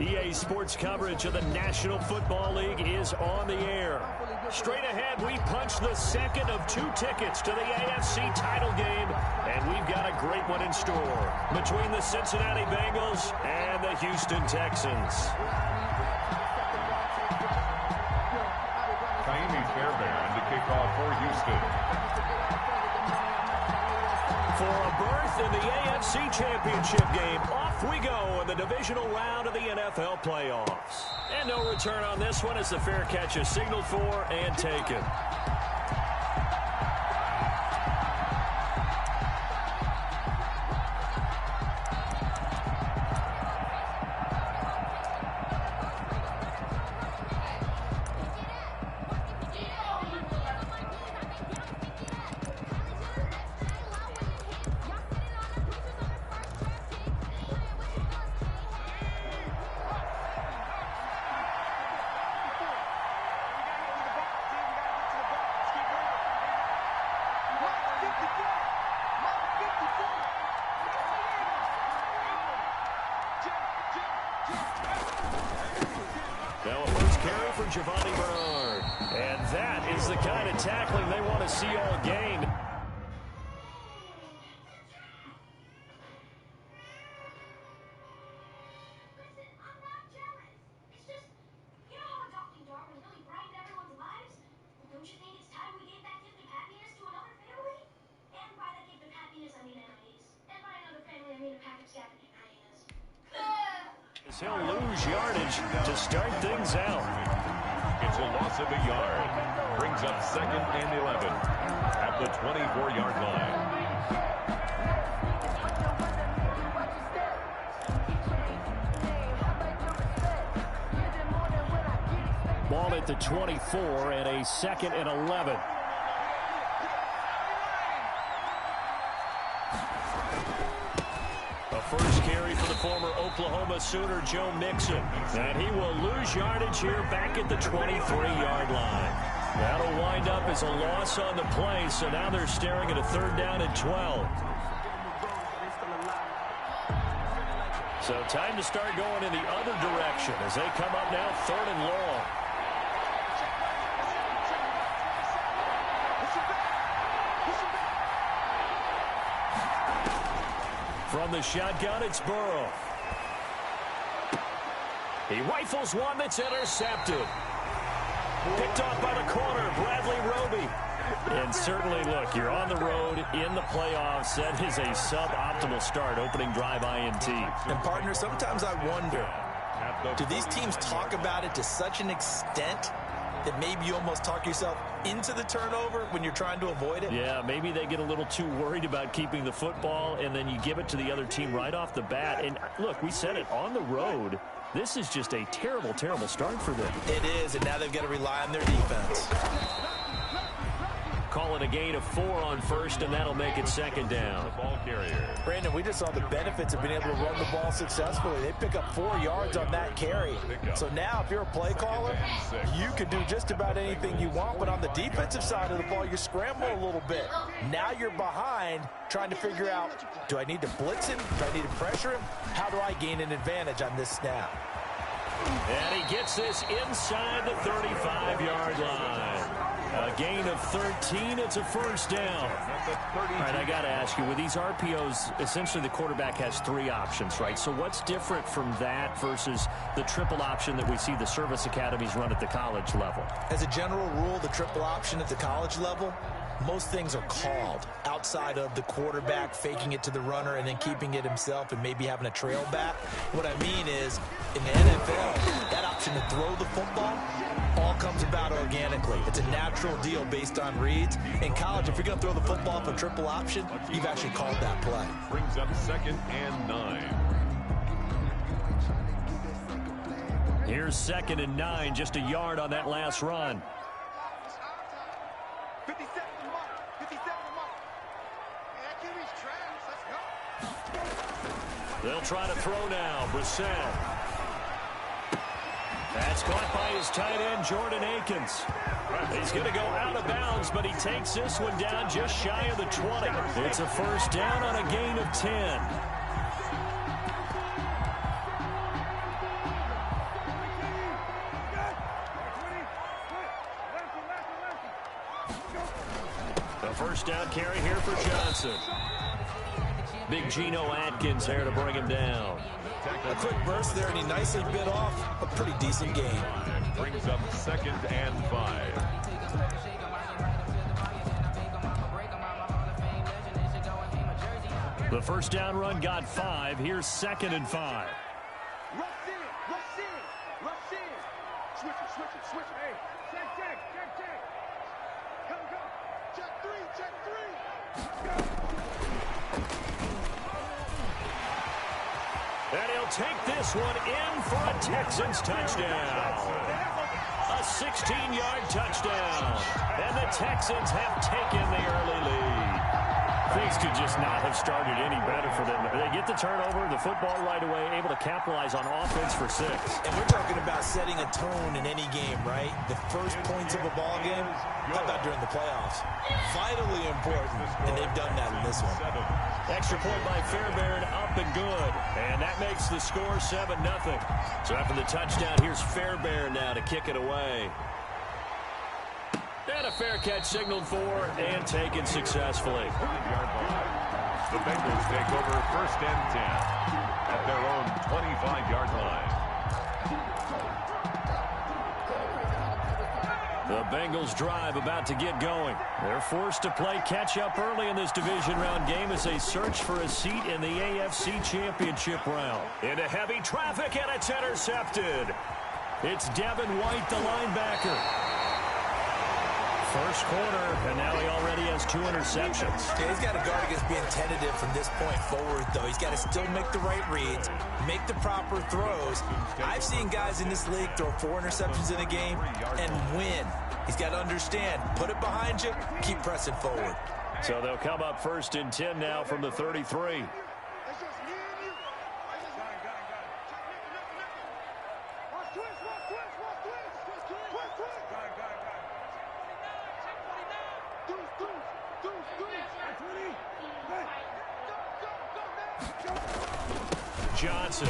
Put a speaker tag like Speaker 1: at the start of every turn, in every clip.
Speaker 1: EA Sports coverage of the National Football League is on the air. Straight ahead, we punch the second of 2 tickets to the AFC title game, and we've got a great one in store between the Cincinnati Bengals and the Houston Texans.
Speaker 2: Kaimi Fairbairn to kick off for Houston.
Speaker 1: For a berth in the AFC Championship game, off we go in the divisional round of the NFL playoffs. And no return on this one as the fair catch is signaled for and taken. Now a first carry for Giovanni Bernard. And that is the kind of tackling they want to see all game. He'll lose yardage to start things out.
Speaker 2: It's a loss of a yard. Brings up 2nd and 11 at the 24-yard line.
Speaker 1: Ball at the 24 and a 2nd and 11. First carry for the former Oklahoma Sooner, Joe Mixon. And he will lose yardage here back at the 23-yard line. That'll wind up as a loss on the play, so now they're staring at a 3rd down and 12. So time to start going in the other direction as they come up now 3rd and long. From the shotgun, it's Burrow. He rifles one that's intercepted. Picked off by the corner, Bradley Roby. And certainly, look, you're on the road in the playoffs. That is a suboptimal start, opening drive INT.
Speaker 3: And, partner, sometimes I wonder, do these teams talk about it to such an extent that maybe you almost talk yourself into the turnover when you're trying to avoid it?
Speaker 1: Yeah, maybe they get a little too worried about keeping the football, and then you give it to the other team right off the bat. And, look, we said it, on the road, this is just a terrible, terrible start for them.
Speaker 3: It is, and now they've got to rely on their defense.
Speaker 1: Call it a gain of 4 on first, and that'll make it 2nd down.
Speaker 2: Ball carrier.
Speaker 3: Brandon, we just saw the benefits of being able to run the ball successfully. They pick up 4 yards on that carry. So now if you're a play caller, you can do just about anything you want, but on the defensive side of the ball, you're scrambling a little bit. Now you're behind trying to figure out, do I need to blitz him? Do I need to pressure him? How do I gain an advantage on this snap?
Speaker 1: And he gets this inside the 35-yard line. A gain of 13, it's a 1st down. All right, I got to ask you, with these RPOs, essentially the quarterback has 3 options, right? So what's different from that versus the triple option that we see the service academies run at the college level?
Speaker 3: As a general rule, the triple option at the college level, most things are called outside of the quarterback faking it to the runner and then keeping it himself and maybe having a trail back. What I mean is, in the NFL, that option to throw the football all comes about organically. It's a natural deal based on reads. In college, if you're going to throw the football for triple option, you've actually called that play.
Speaker 2: Brings up 2nd and 9.
Speaker 1: Here's 2nd and 9, just a yard on that last run. They'll try to throw now. Brissett. That's caught by his tight end, Jordan Akins. He's going to go out of bounds, but he takes this one down just shy of the 20. It's a first down on a gain of 10. The first down carry here for Johnson. Big Geno Atkins there to bring him down.
Speaker 3: A quick burst there, and he nicely bit off a pretty decent gain.
Speaker 2: And brings up 2nd and 5.
Speaker 1: The first down run got 5. Here's 2nd and 5.
Speaker 4: Rush in. Switch it. Hey, check. Go. Check three.
Speaker 1: And he'll take this one in for a Texans touchdown. A 16-yard touchdown. And the Texans have taken the early lead. Things could just not have started any better for them. They get the turnover, the football right away, able to capitalize on offense for 6.
Speaker 3: And we're talking about setting a tone in any game, right? The first points of a ball game, how about during the playoffs? Vitally important, and they've done that in this one.
Speaker 1: Extra point by Fairbairn, up and good. And that makes the score 7-0. So after the touchdown, here's Fairbairn now to kick it away. And a fair catch signaled for and taken successfully.
Speaker 2: The Bengals take over 1st and 10 at their own 25-yard line.
Speaker 1: The Bengals drive about to get going. They're forced to play catch-up early in this division round game as they search for a seat in the AFC Championship round. Into heavy traffic, and it's intercepted. It's Devin White, the linebacker. First quarter, and now he already has 2 interceptions.
Speaker 3: Yeah, he's got to guard against being tentative from this point forward, though. He's got to still make the right reads, make the proper throws. I've seen guys in this league throw 4 interceptions in a game and win. He's got to understand, put it behind you, keep pressing forward.
Speaker 1: So they'll come up 1st and 10 now from the 33. Johnson.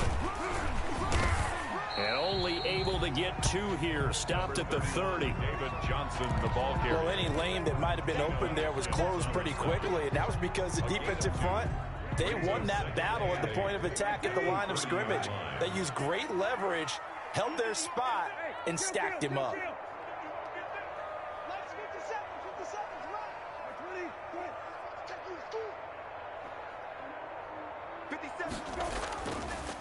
Speaker 1: And only able to get 2 here. Stopped at the 30.
Speaker 2: David Johnson, the ball carrier.
Speaker 3: Well, any lane that might have been open there was closed pretty quickly, and that was because the defensive front, they won that battle at the point of attack at the line of scrimmage. They used great leverage, held their spot, and stacked him up.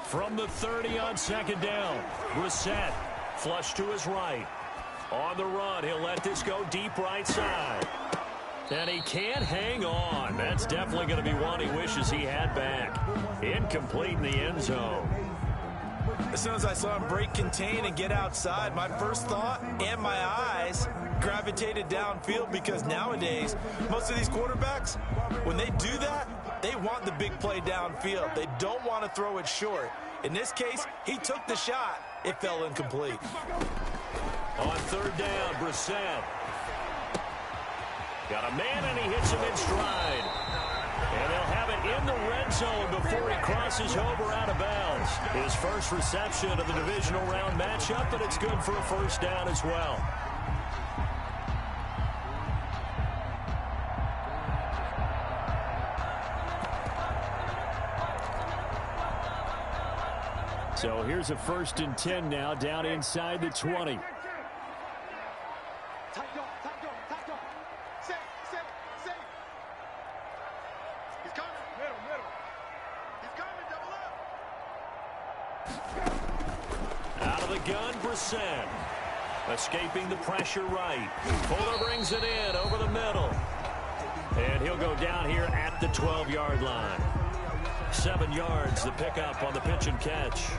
Speaker 1: From the 30 on 2nd down, Brissett flush to his right. On the run, he'll let this go deep right side. And he can't hang on. That's definitely going to be one he wishes he had back. Incomplete in the end zone.
Speaker 3: As soon as I saw him break contain and get outside, my first thought and my eyes gravitated downfield, because nowadays, most of these quarterbacks, when they do that, they want the big play downfield. They don't want to throw it short. In this case, he took the shot. It fell incomplete.
Speaker 1: On 3rd down, Brissett. Got a man, and he hits him in stride. And they'll have it in the red zone before he crosses over out of bounds. His first reception of the divisional round matchup, but it's good for a first down as well. So here's a 1st and 10 now, down inside the 20. Out of the gun, Brissett. Escaping the pressure right. Fuller brings it in over the middle. And he'll go down here at the 12-yard line. 7 yards, the pickup on the pitch and catch.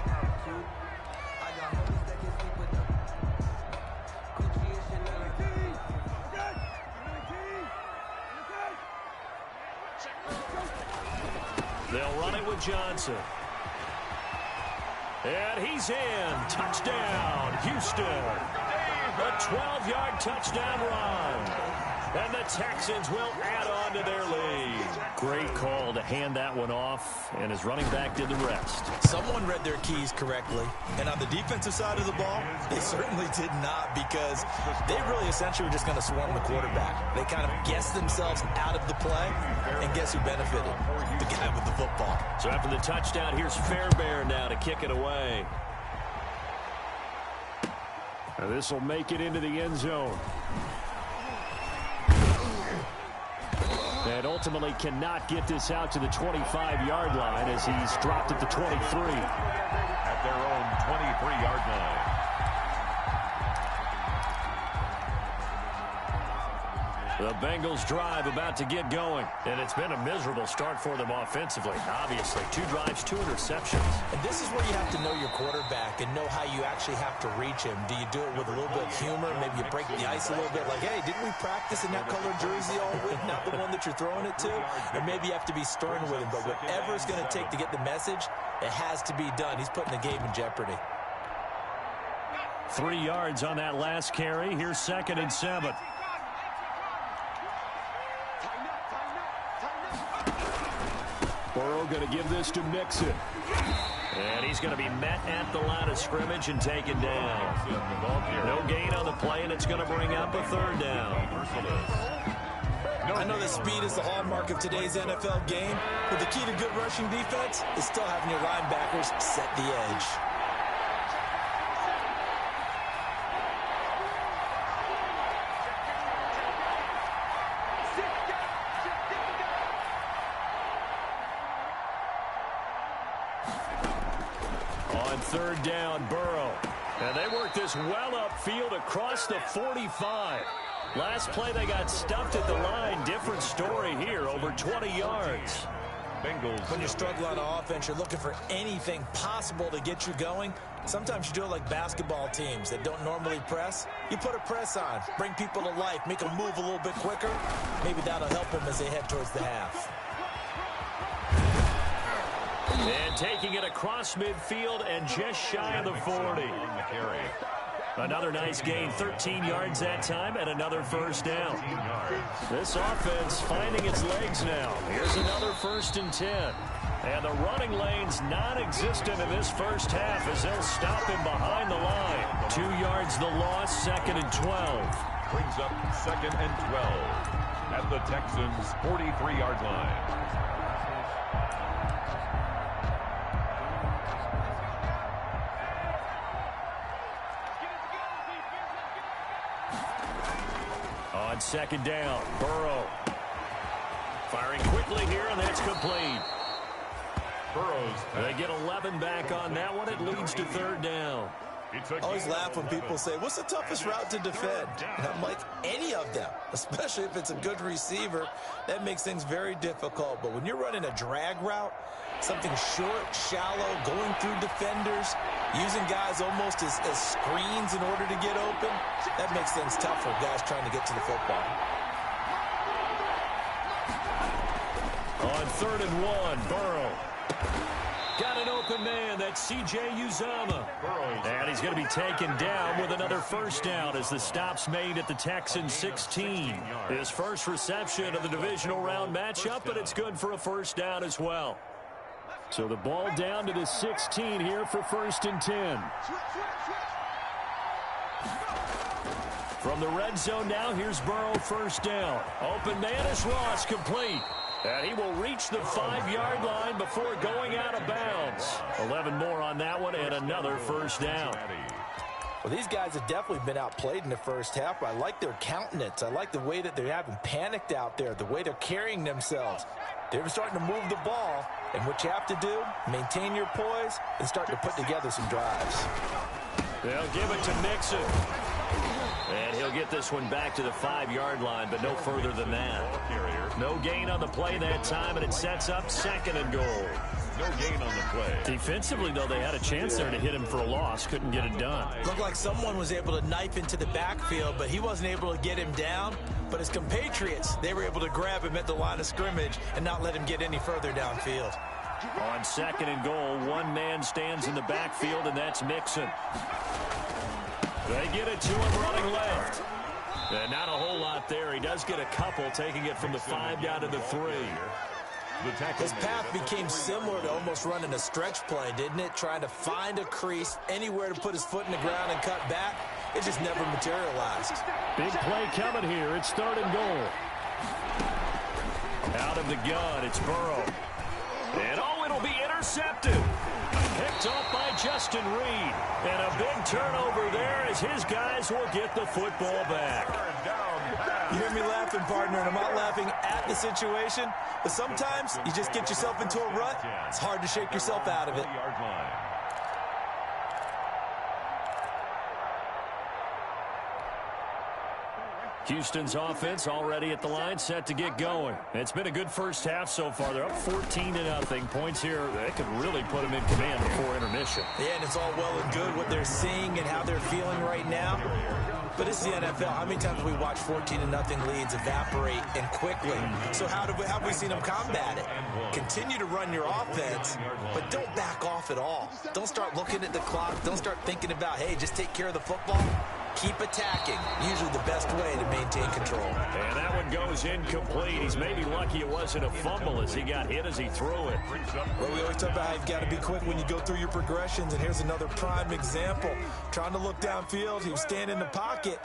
Speaker 1: They'll run it with Johnson. And he's in. Touchdown, Houston. A 12-yard touchdown run. And the Texans will add on to their lead. Great call to hand that one off, and his running back did the rest.
Speaker 3: Someone read their keys correctly, and on the defensive side of the ball, they certainly did not, because they really essentially were just going to swarm the quarterback. They kind of guessed themselves out of the play, and guess who benefited? The guy with the football.
Speaker 1: So after the touchdown, here's Fairbairn now to kick it away. This will make it into the end zone. And ultimately cannot get this out to the 25-yard line as he's dropped at the 23.
Speaker 2: At their own 23-yard line.
Speaker 1: The Bengals drive about to get going. And it's been a miserable start for them offensively. Obviously, 2 drives, 2 interceptions.
Speaker 3: And this is where you have to know your quarterback and know how you actually have to reach him. Do you do it with a little bit of humor? Maybe you break the ice a little bit. Like, hey, didn't we practice in that color jersey all week? Not the one that you're throwing it to? And maybe you have to be stern with him. But whatever it's going to take to get the message, it has to be done. He's putting the game in jeopardy.
Speaker 1: 3 yards on that last carry. Here's 2nd and 7. Burrow going to give this to Mixon. And he's going to be met at the line of scrimmage and taken down. No gain on the play, and it's going to bring up a 3rd down.
Speaker 3: I know that speed is the hallmark of today's NFL game, but the key to good rushing defense is still having your linebackers set the edge.
Speaker 1: On 3rd down, Burrow. And they work this well upfield across the 45. Last play, they got stuffed at the line. Different story here, over 20 yards.
Speaker 2: Bengals.
Speaker 3: When you struggle on offense, you're looking for anything possible to get you going. Sometimes you do it like basketball teams that don't normally press. You put a press on, bring people to life, make them move a little bit quicker. Maybe that'll help them as they head towards the half.
Speaker 1: And taking it across midfield and just shy of the 40. Another nice gain, 13 yards that time, and another 1st down. This offense finding its legs now. Here's another 1st and 10. And the running lane's non-existent in this first half as they'll stop him behind the line. 2 yards the loss, 2nd and 12.
Speaker 2: Brings up 2nd and 12 at the Texans' 43-yard line.
Speaker 1: On 2nd down, Burrow. Firing quickly here, and that's complete. They get 11 back on that one. It leads to 3rd down.
Speaker 3: I always laugh when people say, what's the toughest route to defend? And I'm like, any of them, especially if it's a good receiver. That makes things very difficult. But when you're running a drag route, something short, shallow, going through defenders, using guys almost as screens in order to get open, that makes things tough for guys trying to get to the football.
Speaker 1: On 3rd and 1, Burrow. Got an open man. That's C.J. Uzomah. And he's going to be taken down with another 1st down as the stop's made at the Texans' 16. His first reception of the divisional round matchup, but it's good for a 1st down as well. So the ball down to the 16 here for 1st and 10. From the red zone now, here's Burrow, 1st down. Open man is Ross, complete. And he will reach the 5-yard line before going out of bounds. 11 more on that one and another 1st down.
Speaker 3: Well, these guys have definitely been outplayed in the first half. I like their countenance. I like the way that they haven't panicked out there, the way they're carrying themselves. They're starting to move the ball, and what you have to do, maintain your poise and start to put together some drives.
Speaker 1: They'll give it to Mixon. And he'll get this one back to the 5-yard line, but no further than that. No gain on the play that time, and it sets up 2nd and goal.
Speaker 2: No gain on the play.
Speaker 1: Defensively, though, they had a chance there to hit him for a loss. Couldn't get it done.
Speaker 3: Looked like someone was able to knife into the backfield, but he wasn't able to get him down. But his compatriots, they were able to grab him at the line of scrimmage and not let him get any further downfield.
Speaker 1: On 2nd and goal, one man stands in the backfield, and that's Mixon. They get it to him running left. And not a whole lot there. He does get a couple, taking it from the 5 down to the 3.
Speaker 3: His path became similar to almost running a stretch play, didn't it? Trying to find a crease, anywhere to put his foot in the ground and cut back. It just never materialized.
Speaker 1: Big play coming here. It's 3rd and goal. Out of the gun, it's Burrow. And it'll be intercepted. Picked off by Justin Reed. And a big turnover there as his guys will get the football back.
Speaker 3: You hear me laughing, partner, and I'm not laughing at the situation, but sometimes you just get yourself into a rut. It's hard to shake yourself out of it.
Speaker 1: Houston's offense already at the line, set to get going. It's been a good first half so far. They're up 14-0. Points here, they could really put them in command before intermission.
Speaker 3: Yeah, and it's all well and good what they're seeing and how they're feeling right now. But it's the NFL. How many times have we watched 14-0 leads evaporate and quickly? So how have we seen them combat it? Continue to run your offense, but don't back off at all. Don't start looking at the clock. Don't start thinking about, hey, just take care of the football. Keep attacking. Usually the best way to maintain control.
Speaker 1: And that one goes incomplete. He's maybe lucky it wasn't a fumble as he got hit as he threw it.
Speaker 3: Well, we always talk about how you've got to be quick when you go through your progressions, and here's another prime example. Trying to look downfield, he was standing in the pocket,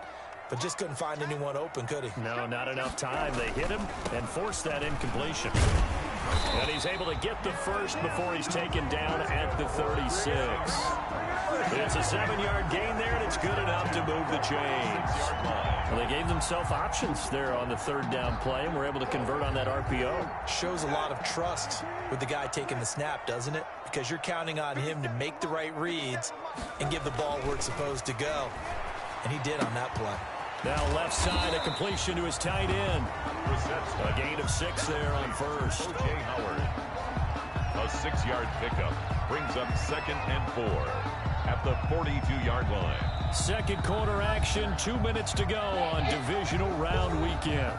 Speaker 3: but just couldn't find anyone open, could he?
Speaker 1: No, not enough time. They hit him and forced that incompletion. And he's able to get the first before he's taken down at the 36. It's a 7-yard gain there, and it's good enough to move the chains. Well, they gave themselves options there on the 3rd down play, and were able to convert on that RPO.
Speaker 3: Shows a lot of trust with the guy taking the snap, doesn't it? Because you're counting on him to make the right reads and give the ball where it's supposed to go. And he did on that play.
Speaker 1: Now left side, a completion to his tight end. A gain of 6 there on first.
Speaker 2: O.J. Howard. A 6-yard pickup brings up 2nd and 4 at the 42-yard line.
Speaker 1: Second quarter action, 2 minutes to go on divisional round weekend.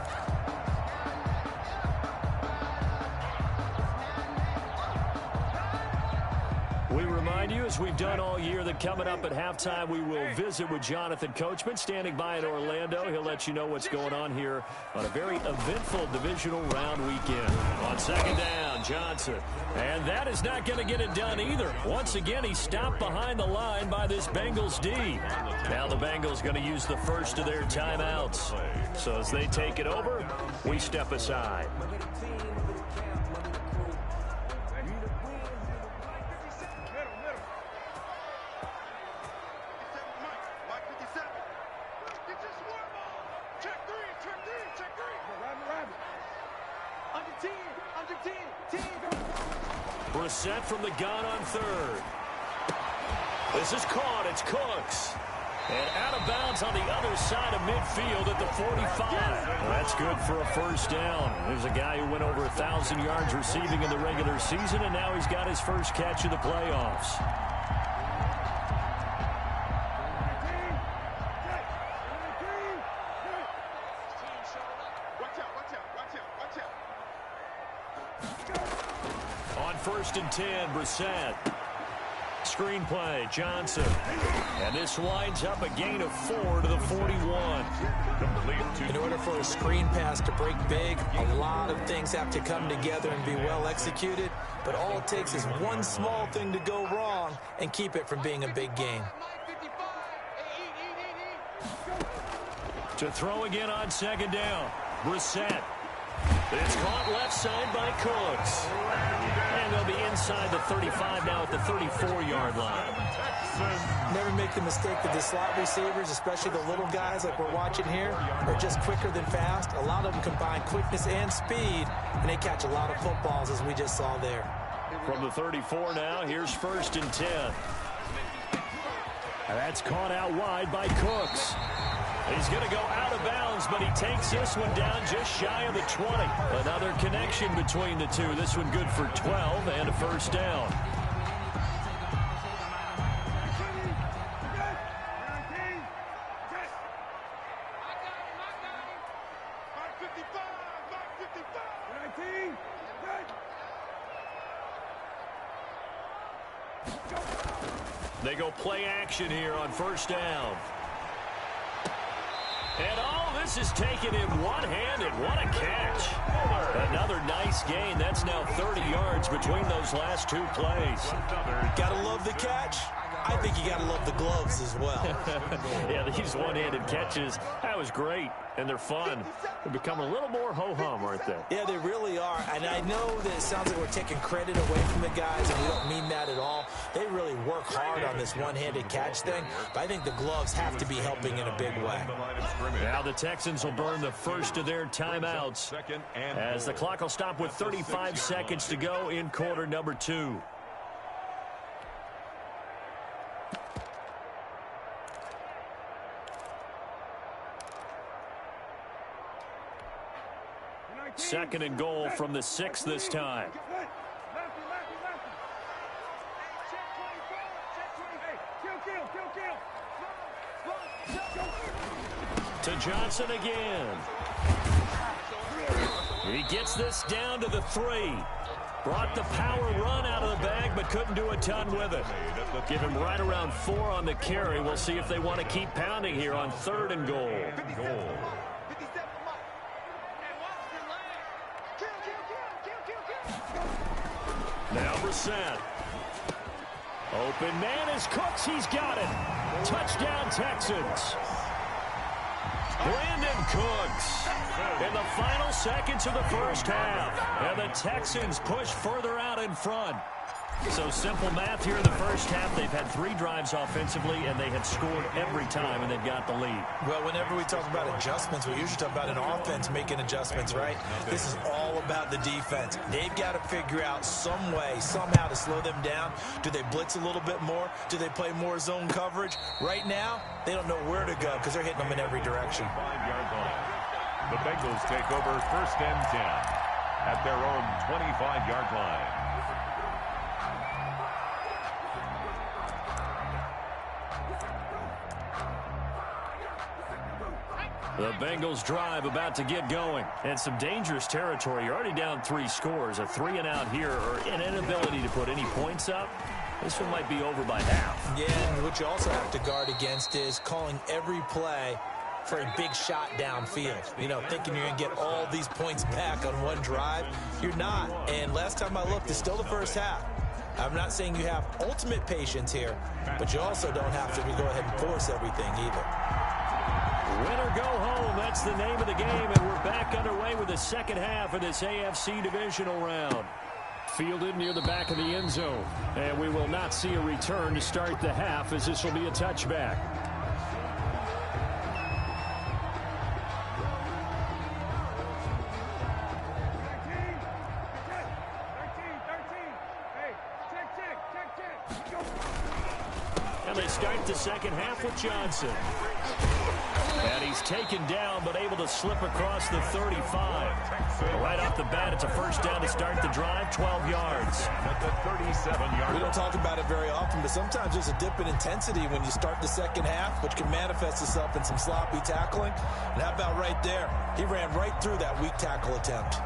Speaker 1: We remind you, as we've done all year, that coming up at halftime, we will visit with Jonathan Coachman, standing by in Orlando. He'll let you know what's going on here on a very eventful divisional round weekend. On 2nd down, Johnson. And that is not going to get it done either. Once again, he stopped behind the line by this Bengals D. Now the Bengals going to use the first of their timeouts. So as they take it over, we step aside. Brissett from the gun on 3rd. This is caught. It's Cooks. And out of bounds on the other side of midfield at the 45. Well, that's good for a first down. There's a guy who went over 1,000 yards receiving in the regular season, and now he's got his first catch of the playoffs. On 1st and 10, Brissett. Screen play, Johnson. And this winds up a gain of 4 to the 41.
Speaker 3: In order for a screen pass to break big, a lot of things have to come together and be well executed. But all it takes is one small thing to go wrong and keep it from being a big gain.
Speaker 1: To throw again on 2nd down, Brissett. It's caught left side by Cooks. And they'll be inside the 35 now at the 34-yard line.
Speaker 3: Never make the mistake that the slot receivers, especially the little guys like we're watching here, are just quicker than fast. A lot of them combine quickness and speed, and they catch a lot of footballs, as we just saw there.
Speaker 1: From the 34 now, here's 1st and 10. And that's caught out wide by Cooks. He's going to go out of bounds, but he takes this one down just shy of the 20. Another connection between the two. This one good for 12 and a first down. They go play action here on 1st down. And all this is taken in one-handed. What a catch. Another nice gain. That's now 30 yards between those last two plays.
Speaker 3: Gotta love the catch. I think you gotta love the gloves as well.
Speaker 1: Yeah, these one-handed catches, that was great, and they're fun. They're becoming a little more ho-hum, aren't they?
Speaker 3: Yeah, they really are. And I know that it sounds like we're taking credit away from the guys, and we don't mean that at all. They really work hard on this one-handed catch thing, but I think the gloves have to be helping in a big way.
Speaker 1: Now the Texans will burn the first of their timeouts as the clock will stop with 35 seconds to go in quarter number 2. Second and goal from the 6 this time. To Johnson again. He gets this down to the 3. Brought the power run out of the bag, but couldn't do a ton with it. Give him right around 4 on the carry. We'll see if they want to keep pounding here on 3rd and goal. Now Brissett. Open man is Cooks. He's got it. Touchdown Texans. Brandon Cooks in the final seconds of the first half. And the Texans push further out in front. So simple math here in the first half. They've had 3 drives offensively, and they have scored every time, and they've got the lead.
Speaker 3: Well, whenever we talk about adjustments, we usually talk about an offense making adjustments, right? This is all about the defense. They've got to figure out some way, somehow to slow them down. Do they blitz a little bit more? Do they play more zone coverage? Right now, they don't know where to go because they're hitting them in every direction.
Speaker 2: 5-yard line. The Bengals take over 1st and 10 at their own 25-yard line.
Speaker 1: The Bengals drive about to get going. And some dangerous territory. You're already down 3 scores. A 3-and-out here or an inability to put any points up. This one might be over by half.
Speaker 3: Yeah, and what you also have to guard against is calling every play for a big shot downfield. You know, thinking you're going to get all these points back on one drive. You're not. And last time I looked, it's still the first half. I'm not saying you have ultimate patience here, but you also don't have to go ahead and force everything either.
Speaker 1: Win or go home, that's the name of the game, and we're back underway with the second half of this AFC divisional round. Fielded near the back of the end zone, and we will not see a return to start the half as this will be a touchback. And they start the second half with Johnson. And he's taken down, but able to slip across the 35. Right off the bat, it's a first down to start the drive, 12 yards.
Speaker 2: At the 37-yard.
Speaker 3: We don't talk about it very often, but sometimes there's a dip in intensity when you start the second half, which can manifest itself in some sloppy tackling. And how about right there? He ran right through that weak tackle attempt.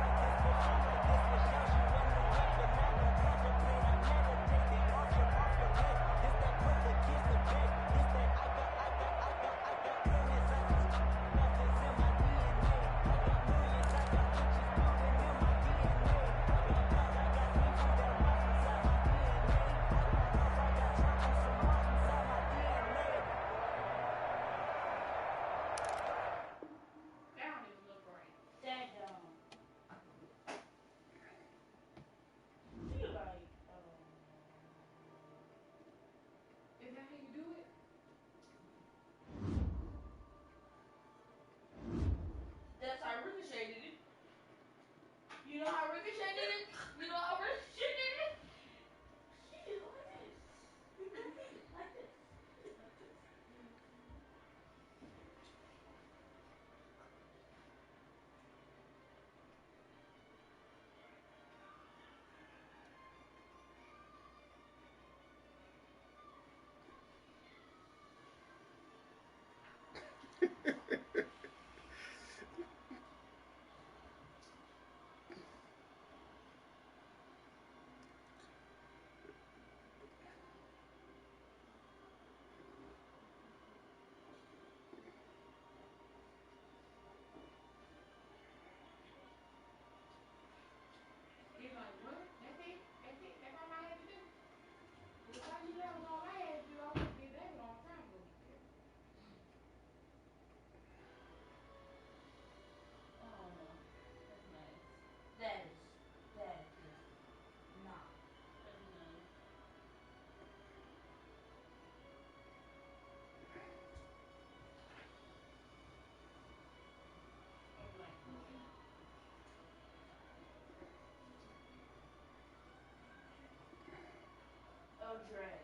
Speaker 5: Trey.